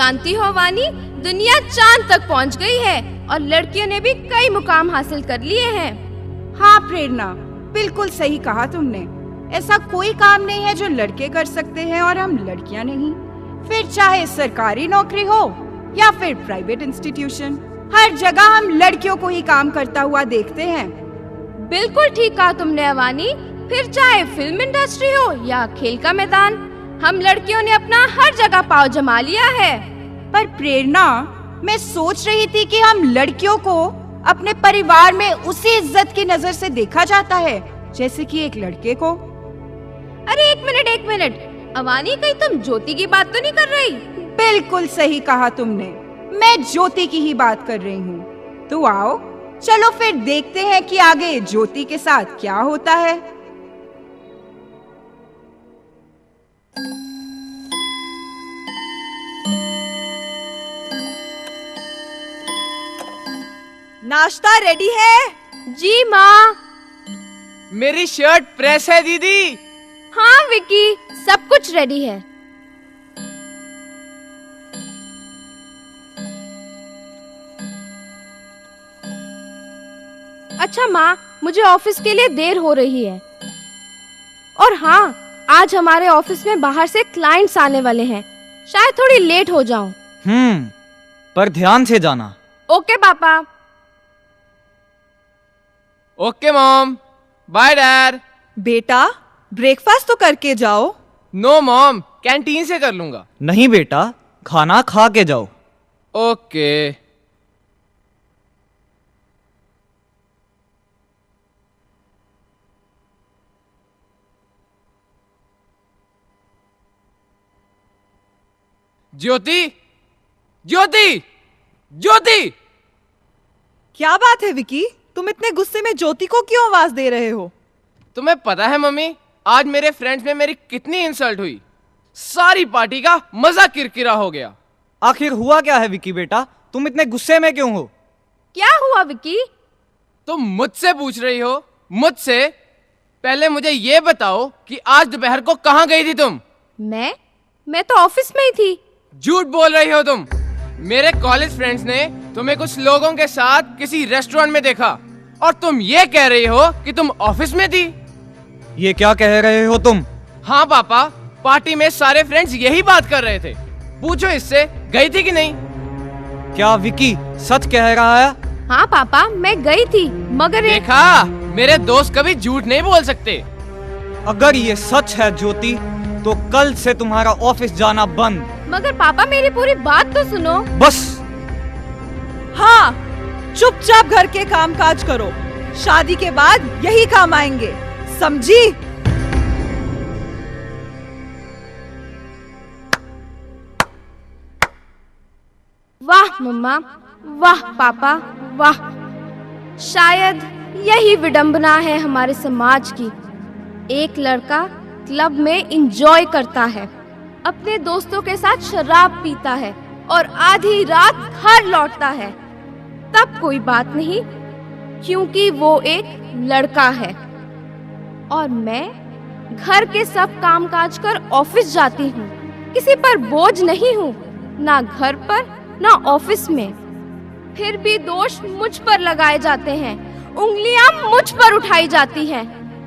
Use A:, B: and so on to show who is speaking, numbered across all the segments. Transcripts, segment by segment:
A: जानती हो वानी, दुनिया चांद तक पहुंच गई है और लड़कियों ने भी कई मुकाम हासिल कर लिए हैं।
B: हाँ प्रेरणा, बिल्कुल सही कहा तुमने। ऐसा कोई काम नहीं है जो लड़के कर सकते हैं और हम लड़कियां नहीं। फिर चाहे सरकारी नौकरी हो या फिर प्राइवेट इंस्टीट्यूशन, हर जगह हम लड़कियों को ही काम करता हुआ देखते हैं।
A: बिल्कुल ठीक कहा तुमने अवानी। फिर चाहे फिल्म इंडस्ट्री हो या खेल का मैदान, हम लड़कियों ने अपना हर जगह पांव जमा लिया है।
B: पर प्रेरणा, मैं सोच रही थी कि हम लड़कियों को अपने परिवार में उसी इज्जत की नजर से देखा जाता है जैसे कि एक लड़के को।
A: अरे एक मिनट अवानी, कहीं तुम ज्योति की बात तो नहीं कर रही?
B: बिल्कुल सही कहा तुमने, मैं ज्योति की ही बात कर रही हूँ। तो आओ चलो फिर देखते हैं कि आगे ज्योति के साथ क्या होता है।
C: नाश्ता रेडी है?
A: जी माँ।
D: मेरी शर्ट प्रेस है दीदी।
A: हाँ विकी, सब कुछ रेडी है। अच्छा माँ, मुझे ऑफिस के लिए देर हो रही है। और हाँ, आज हमारे ऑफिस में बाहर से क्लाइंट्स आने वाले हैं, शायद थोड़ी लेट हो जाऊं।
E: पर ध्यान से जाना।
A: ओके पापा।
D: Okay mom, bye dad.
C: बेटा, ब्रेकफास्ट तो करके जाओ।
D: नो मॉम, कैंटीन से कर लूंगा।
E: नहीं बेटा, खाना खा के जाओ।
D: ओके। ज्योति, ज्योति, ज्योति!
C: क्या बात है विकी, तुम इतने गुस्से में ज्योति को क्यों आवाज दे रहे हो?
D: तुम्हें पता है मम्मी, आज मेरे फ्रेंड्स में मेरी कितनी इंसल्ट हुई। सारी पार्टी का मजा किरकिरा हो गया।
E: आखिर हुआ क्या है विकी बेटा, तुम इतने गुस्से में क्यों हो?
A: क्या हुआ विकी?
D: तुम मुझसे पूछ रही हो? मुझसे? पहले मुझे ये बताओ कि आज दोपहर को कहाँ गई थी तुम?
A: मैं तो ऑफिस में ही थी।
D: झूठ बोल रही हो तुम। मेरे कॉलेज फ्रेंड्स ने तुम्हें कुछ लोगों के साथ किसी रेस्टोरेंट में देखा और तुम ये कह रही हो कि तुम ऑफिस में थी।
E: ये क्या कह रहे हो तुम?
D: हाँ पापा, पार्टी में सारे फ्रेंड्स यही बात कर रहे थे। पूछो इससे, गई थी कि नहीं?
E: क्या विकी सच कह रहा है?
A: हाँ पापा, मैं गई थी, मगर
D: देखा, मेरे दोस्त कभी झूठ नहीं बोल सकते।
E: अगर ये सच है ज्योति, तो कल से तुम्हारा ऑफिस जाना बंद।
A: मगर पापा, मेरी पूरी बात तो सुनो।
E: बस।
C: हाँ, चुपचाप घर के काम काज करो, शादी के बाद यही काम आएंगे, समझी?
A: वाह मम्मा, वाह पापा, वाह। शायद यही विडंबना है हमारे समाज की। एक लड़का क्लब में एंजॉय करता है, अपने दोस्तों के साथ शराब पीता है और आधी रात घर लौटता है, तब कोई बात नहीं क्योंकि वो एक लड़का है। और मैं घर के सब कामकाज कर ऑफिस जाती हूँ, किसी पर बोझ नहीं हूँ, ना घर पर ना ऑफिस में। फिर भी दोष मुझ पर लगाए जाते हैं, उंगलियां मुझ पर उठाई जाती हैं,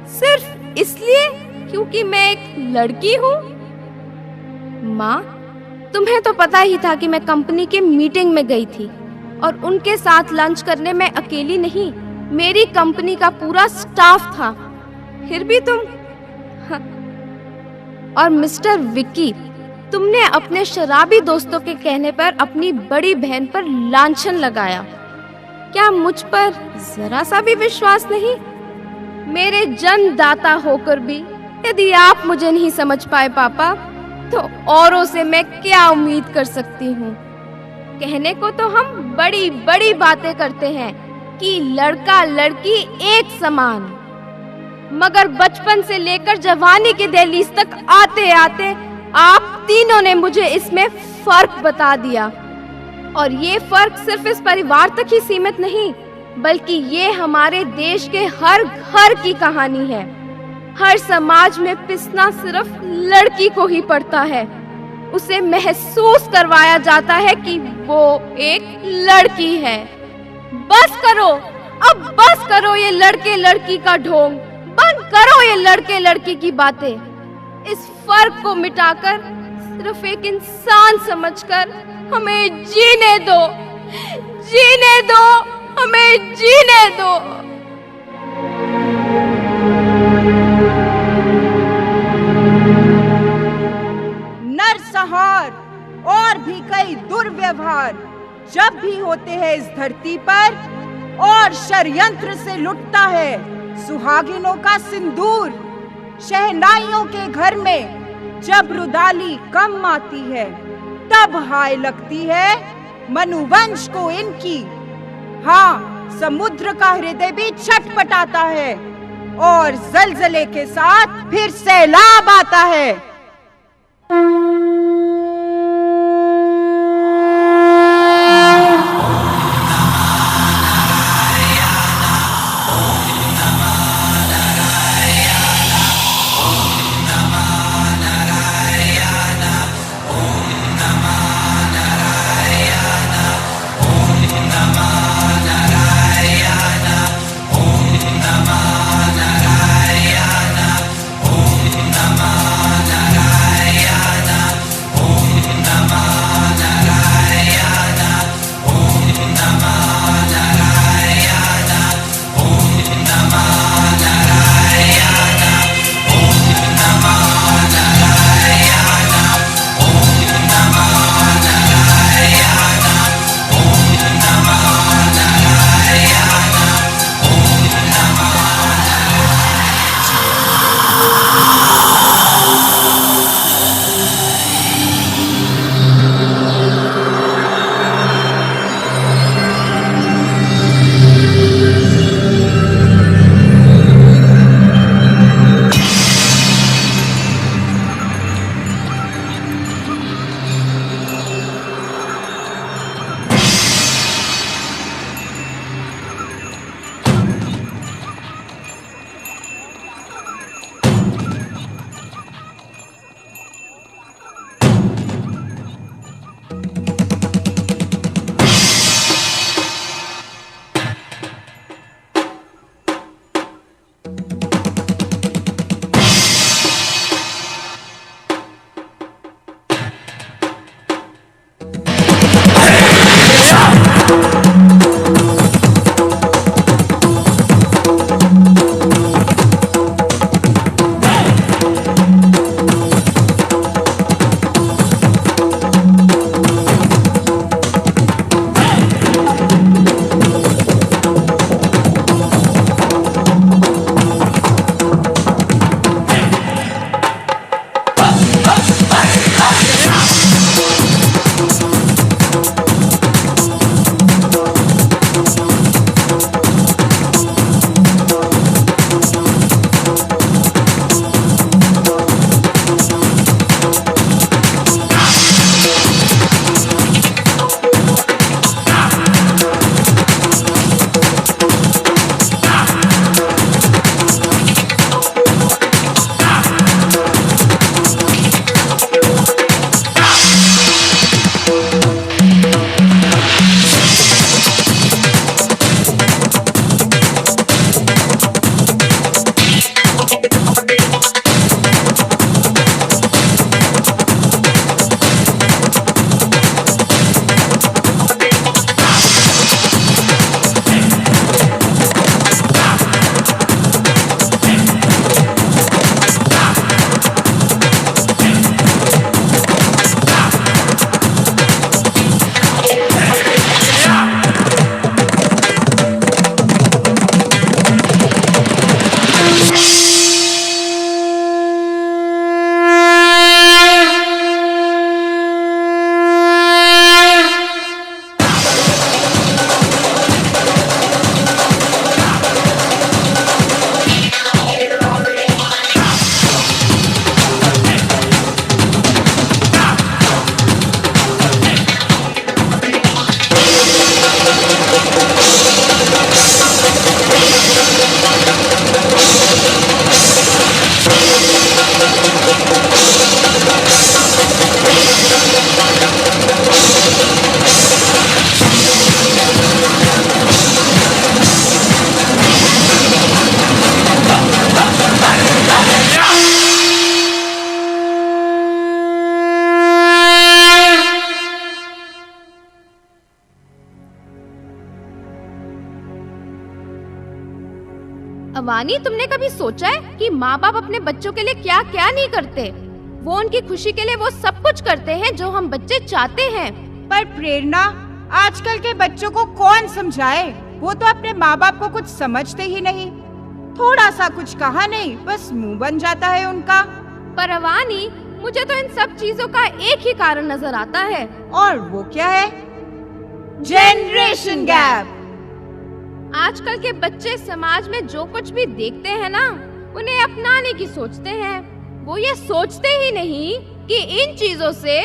A: सिर्फ इसलिए क्योंकि मैं एक लड़की हूँ। माँ, तुम्हें तो पता ही था कि मैं कंपनी के मीटिंग में गई थी और उनके साथ लंच करने मैं अकेली नहीं, मेरी कंपनी का पूरा स्टाफ था। फिर भी तुम और मिस्टर विक्की, तुमने अपने शराबी दोस्तों के कहने पर अपनी बड़ी बहन पर लांछन लगाया। क्या मुझ पर जरा सा भी विश्वास नहीं? मेरे जन्मदाता होकर भी यदि आप मुझे नहीं समझ पाए पापा, तो औरों से मैं क्या उम्मीद कर सकती हूँ? कहने को तो हम बड़ी बड़ी बातें करते हैं कि लड़का लड़की एक समान, मगर बचपन से लेकर जवानी के दहलीज तक आते आते आप तीनों ने मुझे इसमें फर्क बता दिया। और ये फर्क सिर्फ इस परिवार तक ही सीमित नहीं, बल्कि ये हमारे देश के हर घर की कहानी है। हर समाज में पिसना सिर्फ लड़की को ही पड़ता है। उसे महसूस करवाया जाता है कि वो एक लड़की है। बस करो, अब बस करो ये लड़के लड़की का ढोंग, बंद करो ये लड़के लड़की की बातें। इस फर्क को मिटाकर सिर्फ एक इंसान समझकर हमें जीने दो, जीने दो, हमें जीने दो।
B: नरसंहार और भी कई दुर्व्यवहार जब भी होते हैं इस धरती पर, और षड्यंत्र से लुटता है सुहागिनों का सिंदूर। शहनाइयों के घर में जब रुदाली कम आती है, तब हाय लगती है मनुवंश को इनकी। हाँ, समुद्र का हृदय भी छटपटाता है और जलजले के साथ फिर सैलाब आता है।
A: अवानी, तुमने कभी सोचा है कि माँ बाप अपने बच्चों के लिए क्या क्या नहीं करते? वो उनकी खुशी के लिए वो सब कुछ करते हैं जो हम बच्चे चाहते हैं।
B: पर प्रेरणा, आजकल के बच्चों को कौन समझाए? वो तो अपने माँ बाप को कुछ समझते ही नहीं। थोड़ा सा कुछ कहा नहीं, बस मुंह बन जाता है उनका।
A: पर अवानी, मुझे तो इन सब चीजों का एक ही कारण नजर आता है।
B: और वो क्या है? Generation gap.
A: आजकल के बच्चे समाज में जो कुछ भी देखते हैं ना, उन्हें अपनाने की सोचते हैं। वो ये सोचते ही नहीं कि इन चीजों से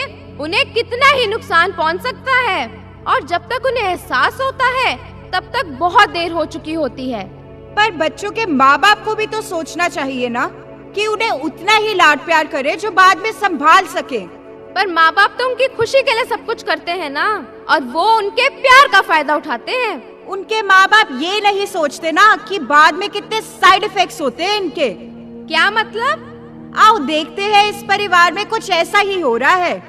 A: उन्हें कितना ही नुकसान पहुंच सकता है, और जब तक उन्हें एहसास होता है तब तक बहुत देर हो चुकी होती है।
B: पर बच्चों के माँ बाप को भी तो सोचना चाहिए ना कि उन्हें उतना ही लाड प्यार करे जो बाद में संभाल सके।
A: पर माँ बाप तो उनकी खुशी के लिए सब कुछ करते हैं ना, और वो उनके प्यार का फायदा उठाते हैं।
B: उनके माँ बाप ये नहीं सोचते ना कि बाद में कितने साइड इफेक्ट्स होते हैं इनके।
A: क्या मतलब?
B: आओ देखते हैं, इस परिवार में कुछ ऐसा ही हो रहा है।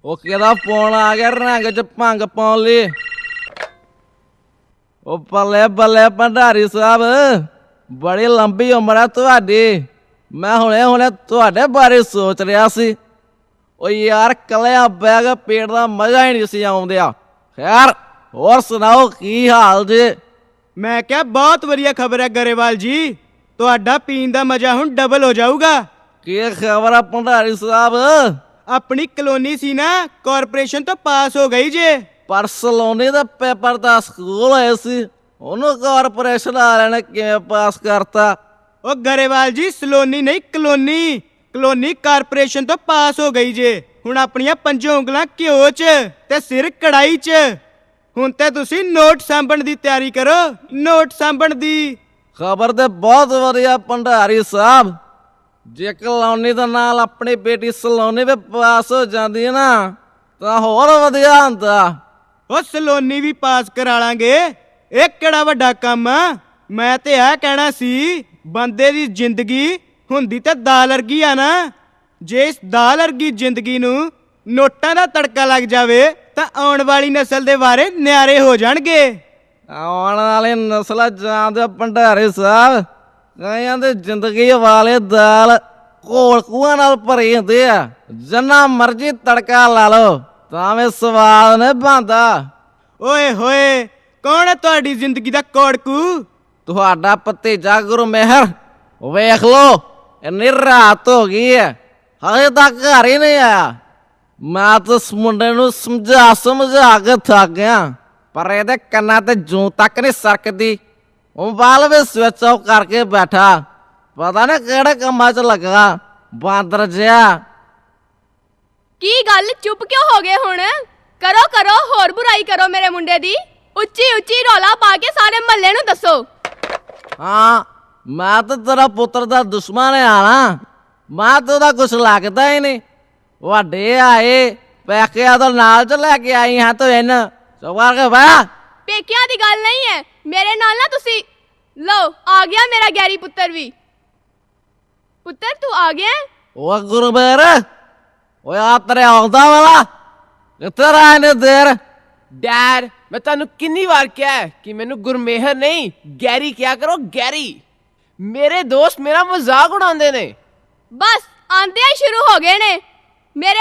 F: ਉਹ ਕਿਹਦਾ ਫੋਨ ਆ ਗਿਆ ਰੰਗ ਚ ਭੰਗ ਪਾਉਣ ਲਈ? ਉਹ ਬੱਲੇ ਬੱਲੇ ਭੰਡਾਰੀ ਸਾਹਿਬ, ਬੜੀ ਲੰਬੀ ਉਮਰ ਆ ਤੁਹਾਡੀ। ਮੈਂ ਹੁਣੇ ਤੁਹਾਡੇ ਬਾਰੇ ਸੋਚ ਰਿਹਾ ਸੀ। ਉਹ ਯਾਰ ਕੱਲਿਆ ਬੈਗ ਪੇਟ ਦਾ ਮਜ਼ਾ ਹੀ ਨਹੀਂ ਸੀ ਆਉਂਦਿਆ। ਖੈਰ ਹੋਰ ਸੁਣਾਓ, ਕੀ ਹਾਲ ਜੇ?
G: ਮੈਂ ਕਿਹਾ ਬਹੁਤ ਵਧੀਆ ਖਬਰ ਹੈ ਗਰੇਵਾਲ ਜੀ, ਤੁਹਾਡਾ ਪੀਣ ਦਾ ਮਜ਼ਾ ਹੁਣ ਡਬਲ ਹੋ ਜਾਊਗਾ।
F: ਕੀ ਖਬਰ ਆ ਭੰਡਾਰੀ ਸਾਹਿਬ?
G: ਆਪਣੀ ਕਲੋਨੀ ਸੀ ਨਾ, ਕਾਰਪੋਰੇਸ਼ਨ ਤੋਂ ਪਾਸ ਹੋ ਗਈ ਜੇ।
F: ਪਰ ਸਲੋਨੀ ਦਾ ਪੇਪਰ ਦਾ ਸਕੂਲ ਹੋਏ ਸੀ, ਉਹਨੂੰ ਕਾਰਪੋਰੇਸ਼ਨ ਵਾਲਿਆਂ ਨੇ ਕਿਵੇਂ ਪਾਸ ਕਰਤਾ?
G: ਉਹ ਗਰੇਵਾਲ ਜੀ, ਸਲੋਨੀ ਨਹੀਂ ਕਲੋਨੀ, ਕਲੋਨੀ ਕਾਰਪੋਰੇਸ਼ਨ ਤੋਂ ਪਾਸ ਹੋ ਗਈ ਜੇ। ਹੁਣ ਆਪਣੀਆਂ ਪੰਜੋਂ ਉਂਗਲਾਂ ਘਿਓ 'ਚ ਤੇ ਸਿਰ ਕੜਾਈ 'ਚ। ਹੁਣ ਤੇ ਤੁਸੀਂ ਨੋਟ ਸਾਂਭਣ ਦੀ ਤਿਆਰੀ ਕਰੋ, ਨੋਟ ਸਾਂਭਣ ਦੀ।
F: ਖਬਰ ਤੇ ਬਹੁਤ ਵਧੀਆ ਭੰਡਾਰੀ ਸਾਹਿਬ। ਜੇ ਕਲੋਨੀ ਦੇ ਨਾਲ ਆਪਣੀ ਬੇਟੀ ਸਲੋਨੀ ਵੀ ਪਾਸ ਹੋ ਜਾਂਦੀ ਹੈ ਨਾ, ਤਾਂ ਹੋਰ ਵਧੀਆ ਹੁੰਦਾ।
G: ਉਹ ਸਲੋਨੀ ਵੀ ਪਾਸ ਕਰਾ ਲਾਂਗੇ, ਇਹ ਕਿਹੜਾ ਵੱਡਾ ਕੰਮ ਆ। ਮੈਂ ਤੇ ਇਹ ਕਹਿਣਾ ਸੀ, ਬੰਦੇ ਦੀ ਜ਼ਿੰਦਗੀ ਹੁੰਦੀ ਤੇ ਦਾਲ ਵਰਗੀ ਆ ਨਾ। ਜੇ ਇਸ ਦਾਲ ਵਰਗੀ ਜ਼ਿੰਦਗੀ ਨੂੰ ਨੋਟਾਂ ਦਾ ਤੜਕਾ ਲੱਗ ਜਾਵੇ ਤਾਂ ਆਉਣ ਵਾਲੀ ਨਸਲ ਦੇ ਬਾਰੇ ਨਿਆਰੇ ਹੋ ਜਾਣਗੇ।
F: ਆਉਣ ਵਾਲੀ ਨਸਲਾਂ ਜਾਣਦੇ ਭੰਡਾਰੀ ਸਾਹਿਬ, ਕਈਆਂ ਦੇ ਜ਼ਿੰਦਗੀ ਵਾਲੇ ਦਾਲ ਘੋਲ ਕੂਆਂ ਨਾਲ ਭਰੇ ਹੁੰਦੇ ਆ। ਜਿੰਨਾ ਮਰਜ਼ੀ ਤੜਕਾ ਲਾ ਲਓ ਤਾਂ ਵੀ ਸਵਾਦ ਨਹੀਂ ਬਣਦਾ।
G: ਓਏ ਹੋਏ, ਕੌਣ ਹੈ ਤੁਹਾਡੀ ਜ਼ਿੰਦਗੀ ਦਾ ਕੋੜਕੂ?
F: ਤੁਹਾਡਾ ਭਤੀਜਾ ਗੁਰਮੇਹਰ। ਵੇਖ ਲੋ, ਇੰਨੀ ਰਾਤ ਹੋ ਗਈ ਹੈ, ਹਜੇ ਤੱਕ ਘਰ ਹੀ ਨਹੀਂ ਆਇਆ। ਮੈਂ ਤਾਂ ਇਸ ਮੁੰਡੇ ਨੂੰ ਸਮਝਾ ਕੇ ਥੱਕ ਗਿਆ, ਪਰ ਇਹਦੇ ਕੰਨਾਂ ਤੇ ਜੂੰ ਤੱਕ ਨਹੀਂ ਸਰਕਦੀ। ਮੋਬਾਈਲ ਵੀ ਸਵਿਚ ਆਫ ਕਰਕੇ ਬੈਠਾ, ਪਤਾ ਨਹੀਂ ਕਿਹੜੇ ਕੰਮਾਂ 'ਚ ਲੱਗਾ ਬਾਂਦਰ ਜਿਹਾ।
A: ਕੀ ਗੱਲ, ਚੁੱਪ ਕਿਉਂ ਹੋ ਗਏ ਹੁਣ? ਕਰੋ ਕਰੋ, ਹੋਰ ਬੁਰਾਈ ਕਰੋ ਮੇਰੇ ਮੁੰਡੇ ਦੀ। ਉੱਚੀ ਉੱਚੀ ਰੌਲਾ ਪਾ ਕੇ ਸਾਰੇ ਮਹੱਲੇ ਨੂੰ ਦੱਸੋ।
F: ਹਾਂ, ਮੈਂ ਤਾਂ ਤੇਰਾ ਪੁੱਤਰ ਦਾ ਦੁਸ਼ਮਣ ਆ ਨਾ। ਮੈਂ ਤਾਂ ਉਹਦਾ ਕੁਛ ਲੱਗਦਾ ਹੀ ਨਹੀਂ। ਵੱਡੇ ਆਏ ਪੈਕਿਆਂ ਤੋਂ ਨਾਲ ਚ ਲੈ ਕੇ ਆਈ ਹਾਂ ਤੂੰ ਇਹਨੂੰ ਸਵਾਰ ਕੇ ਬਾ।
A: ਪੇਕਿਆਂ ਦੀ ਗੱਲ ਨਹੀਂ ਹੈ, ਮੇਰੇ ਨਾਲ ਨਾ ਤੁਸੀਂ। ਲਓ, ਆ ਗਿਆ ਮੇਰਾ ਗੈਰੀ ਪੁੱਤਰ ਵੀ। ਪੁੱਤਰ ਤੂੰ ਆ ਗਿਆ?
F: ਉਹ ਗੁਰਬੇਰ, ਓਏ ਆ ਤੇਰੇ ਆਉਂਦਾ ਵਾਲਾ ਕਿੱਥੇ ਰਹਿ ਨੇ ਦੇਰ?
D: ਡੈਡ, ਮੈਂ ਤੁਹਾਨੂੰ ਕਿੰਨੀ ਵਾਰ ਕਿਹਾ ਹੈ ਕਿ ਮੈਨੂੰ ਗੁਰਮੇਹਰ ਨਹੀਂ ਗੈਰੀ ਕਿਹਾ ਕਰੋ, ਗੈਰੀ। ਮੇਰੇ ਦੋਸਤ ਮੇਰਾ ਮਜ਼ਾਕ ਉਡਾਉਂਦੇ ਨੇ।
A: ਬਸ ਆਂਦੇ ਹੀ ਸ਼ੁਰੂ ਹੋ ਗਏ ਨੇ। ਮੇਰੇ